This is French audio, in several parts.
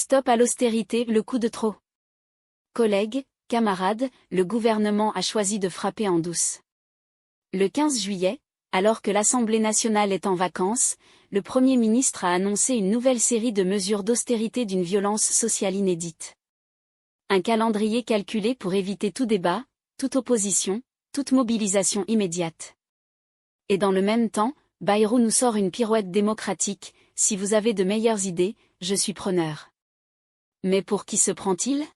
Stop à l'austérité, le coup de trop. Collègues, camarades, le gouvernement a choisi de frapper en douce. Le 15 juillet, alors que l'Assemblée nationale est en vacances, le Premier ministre a annoncé une nouvelle série de mesures d'austérité d'une violence sociale inédite. Un calendrier calculé pour éviter tout débat, toute opposition, toute mobilisation immédiate. Et dans le même temps, Bayrou nous sort une pirouette démocratique: si vous avez de meilleures idées, je suis preneur. Mais pour qui se prend-il?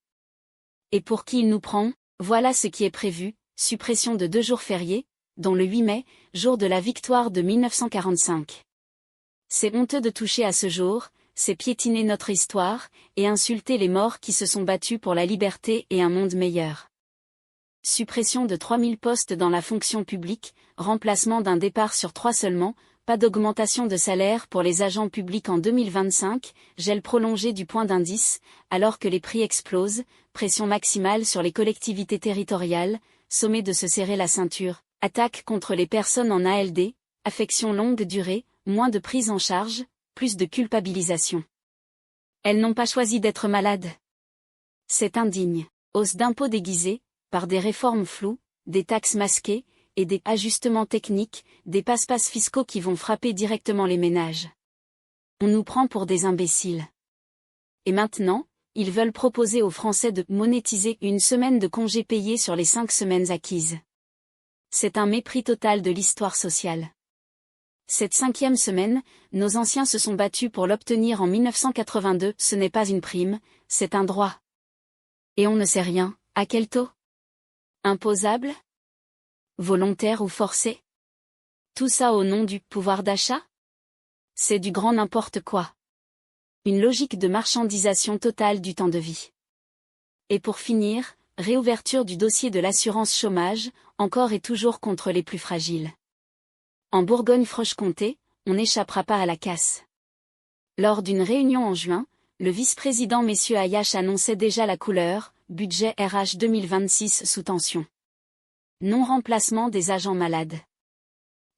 Et pour qui il nous prend? Voilà ce qui est prévu: suppression de 2 jours fériés, dont le 8 mai, jour de la victoire de 1945. C'est honteux de toucher à ce jour, c'est piétiner notre histoire, et insulter les morts qui se sont battus pour la liberté et un monde meilleur. Suppression de 3000 postes dans la fonction publique, remplacement d'un départ sur 3 seulement, pas d'augmentation de salaire pour les agents publics en 2025, gel prolongé du point d'indice, alors que les prix explosent, pression maximale sur les collectivités territoriales, sommet de se serrer la ceinture, attaque contre les personnes en ALD, affection longue durée, moins de prise en charge, plus de culpabilisation. Elles n'ont pas choisi d'être malades. C'est indigne. Hausse d'impôts déguisés, par des réformes floues, des taxes masquées, et des ajustements techniques, des passe-passe fiscaux qui vont frapper directement les ménages. On nous prend pour des imbéciles. Et maintenant, ils veulent proposer aux Français de monétiser une semaine de congés payés sur les 5 semaines acquises. C'est un mépris total de l'histoire sociale. Cette 5e semaine, nos anciens se sont battus pour l'obtenir en 1982, ce n'est pas une prime, c'est un droit. Et on ne sait rien, à quel taux? Imposable? Volontaire ou forcé? Tout ça au nom du pouvoir d'achat? C'est du grand n'importe quoi. Une logique de marchandisation totale du temps de vie. Et pour finir, réouverture du dossier de l'assurance chômage, encore et toujours contre les plus fragiles. En Bourgogne-Franche-Comté, on n'échappera pas à la casse. Lors d'une réunion en juin, le vice-président Messieurs Ayache annonçait déjà la couleur: budget RH 2026 sous tension. Non-remplacement des agents malades.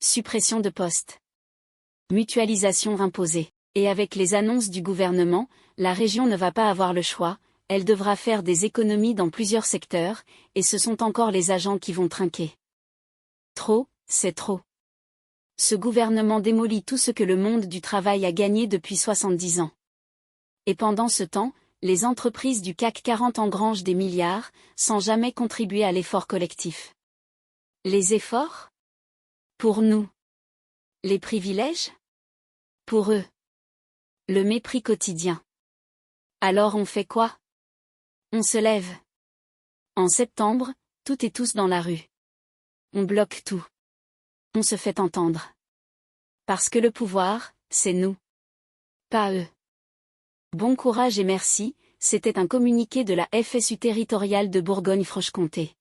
Suppression de postes. Mutualisation imposée. Et avec les annonces du gouvernement, la région ne va pas avoir le choix, elle devra faire des économies dans plusieurs secteurs, et ce sont encore les agents qui vont trinquer. Trop, c'est trop. Ce gouvernement démolit tout ce que le monde du travail a gagné depuis 70 ans. Et pendant ce temps, les entreprises du CAC 40 engrangent des milliards, sans jamais contribuer à l'effort collectif. Les efforts? Pour nous. Les privilèges? Pour eux. Le mépris quotidien. Alors on fait quoi? On se lève. En septembre, toutes et tous dans la rue. On bloque tout. On se fait entendre. Parce que le pouvoir, c'est nous. Pas eux. Bon courage et merci, c'était un communiqué de la FSU territoriale de Bourgogne-Franche-Comté.